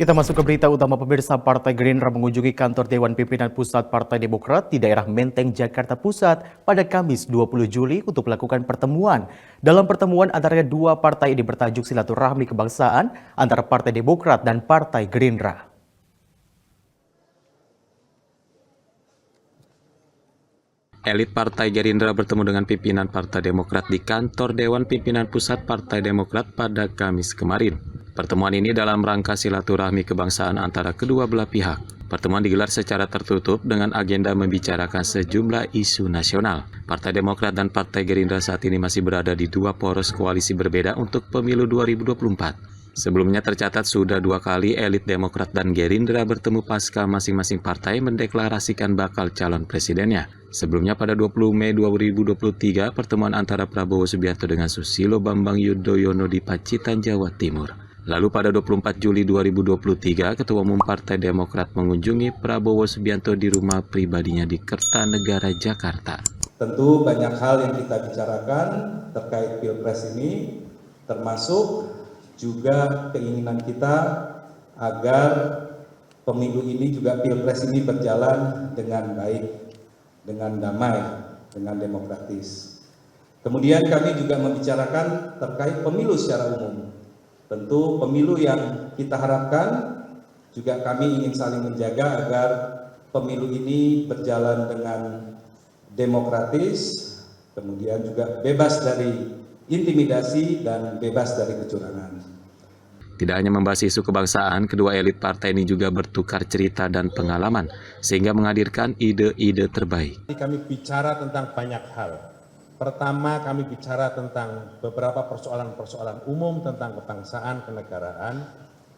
Kita masuk ke berita utama. Pemirsa, Partai Gerindra mengunjungi kantor Dewan Pimpinan Pusat Partai Demokrat di daerah Menteng, Jakarta Pusat pada Kamis 20 Juli untuk melakukan pertemuan. Dalam pertemuan antara dua partai ini bertajuk silaturahmi kebangsaan antara Partai Demokrat dan Partai Gerindra. Elit Partai Gerindra bertemu dengan pimpinan Partai Demokrat di kantor Dewan Pimpinan Pusat Partai Demokrat pada Kamis kemarin. Pertemuan ini dalam rangka silaturahmi kebangsaan antara kedua belah pihak. Pertemuan digelar secara tertutup dengan agenda membicarakan sejumlah isu nasional. Partai Demokrat dan Partai Gerindra saat ini masih berada di dua poros koalisi berbeda untuk pemilu 2024. Sebelumnya tercatat sudah 2 kali elit Demokrat dan Gerindra bertemu pasca masing-masing partai mendeklarasikan bakal calon presidennya. Sebelumnya pada 20 Mei 2023, pertemuan antara Prabowo Subianto dengan Susilo Bambang Yudhoyono di Pacitan, Jawa Timur. Lalu pada 24 Juli 2023, Ketua Umum Partai Demokrat mengunjungi Prabowo Subianto di rumah pribadinya di Kertanegara, Jakarta. Tentu banyak hal yang kita bicarakan terkait Pilpres ini, termasuk juga keinginan kita agar pemilu ini juga Pilpres ini berjalan dengan baik, dengan damai, dengan demokratis. Kemudian kami juga membicarakan terkait pemilu secara umum. Tentu pemilu yang kita harapkan juga kami ingin saling menjaga agar pemilu ini berjalan dengan demokratis, kemudian juga bebas dari intimidasi dan bebas dari kecurangan. Tidak hanya membahas isu kebangsaan, kedua elit partai ini juga bertukar cerita dan pengalaman, sehingga menghadirkan ide-ide terbaik. Kami bicara tentang banyak hal. Pertama, kami bicara tentang beberapa persoalan-persoalan umum tentang kebangsaan, kenegaraan.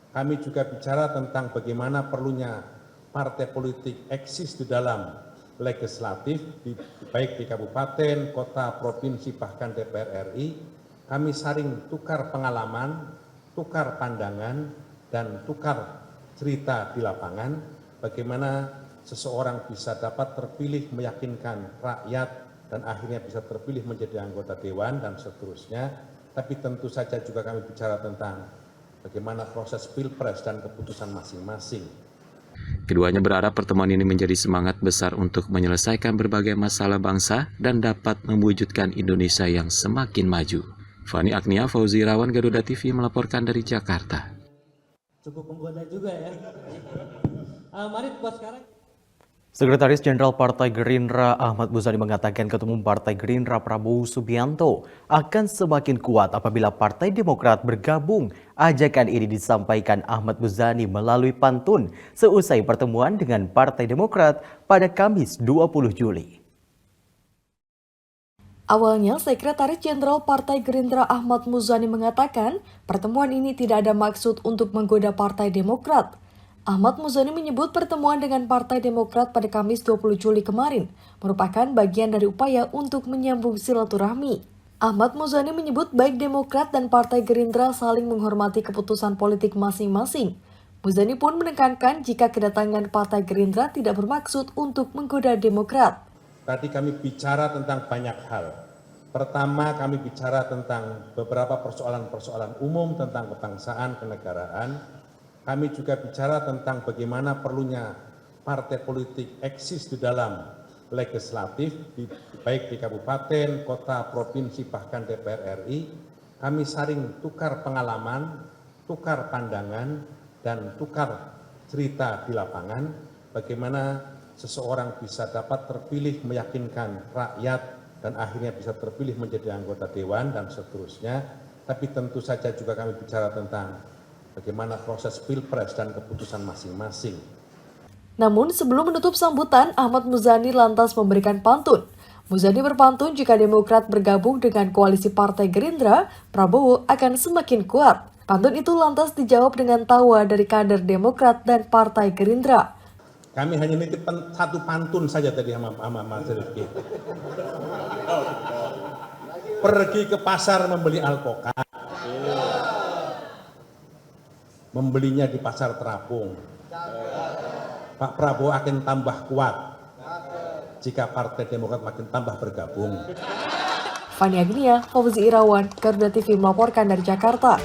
Kami juga bicara tentang bagaimana perlunya partai politik eksis di dalam legislatif, baik di kabupaten, kota, provinsi, bahkan DPR RI. Kami saling tukar pengalaman, tukar pandangan, dan tukar cerita di lapangan, bagaimana seseorang bisa dapat terpilih meyakinkan rakyat, dan akhirnya bisa terpilih menjadi anggota dewan, dan seterusnya. Tapi tentu saja juga kami bicara tentang bagaimana proses pilpres dan keputusan masing-masing. Keduanya berharap pertemuan ini menjadi semangat besar untuk menyelesaikan berbagai masalah bangsa dan dapat mewujudkan Indonesia yang semakin maju. Fani Agnia, Fauzi Irawan, Garuda TV melaporkan dari Jakarta. Cukup menggoda juga ya. Mari buat sekarang. Sekretaris Jenderal Partai Gerindra Ahmad Muzani mengatakan Ketua Umum Partai Gerindra Prabowo Subianto akan semakin kuat apabila Partai Demokrat bergabung. Ajakan ini disampaikan Ahmad Muzani melalui pantun seusai pertemuan dengan Partai Demokrat pada Kamis 20 Juli. Awalnya, Sekretaris Jenderal Partai Gerindra Ahmad Muzani mengatakan pertemuan ini tidak ada maksud untuk menggoda Partai Demokrat. Ahmad Muzani menyebut pertemuan dengan Partai Demokrat pada Kamis 20 Juli kemarin merupakan bagian dari upaya untuk menyambung silaturahmi. Ahmad Muzani menyebut baik Demokrat dan Partai Gerindra saling menghormati keputusan politik masing-masing. Muzani pun menekankan jika kedatangan Partai Gerindra tidak bermaksud untuk menggoda Demokrat. Tadi kami bicara tentang banyak hal. Pertama, kami bicara tentang beberapa persoalan-persoalan umum tentang kebangsaan, kenegaraan. Kami juga bicara tentang bagaimana perlunya partai politik eksis di dalam legislatif, baik di kabupaten, kota, provinsi, bahkan DPR RI. Kami saling tukar pengalaman, tukar pandangan, dan tukar cerita di lapangan, bagaimana seseorang bisa dapat terpilih meyakinkan rakyat, dan akhirnya bisa terpilih menjadi anggota dewan, dan seterusnya. Tapi tentu saja juga kami bicara tentang bagaimana proses pilpres dan keputusan masing-masing. Namun sebelum menutup sambutan, Ahmad Muzani lantas memberikan pantun. Muzani berpantun jika Demokrat bergabung dengan koalisi Partai Gerindra, Prabowo akan semakin kuat. Pantun itu lantas dijawab dengan tawa dari kader Demokrat dan Partai Gerindra. Kami hanya nitip satu pantun saja tadi sama Mas Rifki. Pergi ke pasar membeli alkohol. Membelinya di pasar terapung. Pak Prabowo akan tambah kuat jika Partai Demokrat makin tambah bergabung. Fani Agnia, Fauzi Irawan, Garuda TV melaporkan dari Jakarta.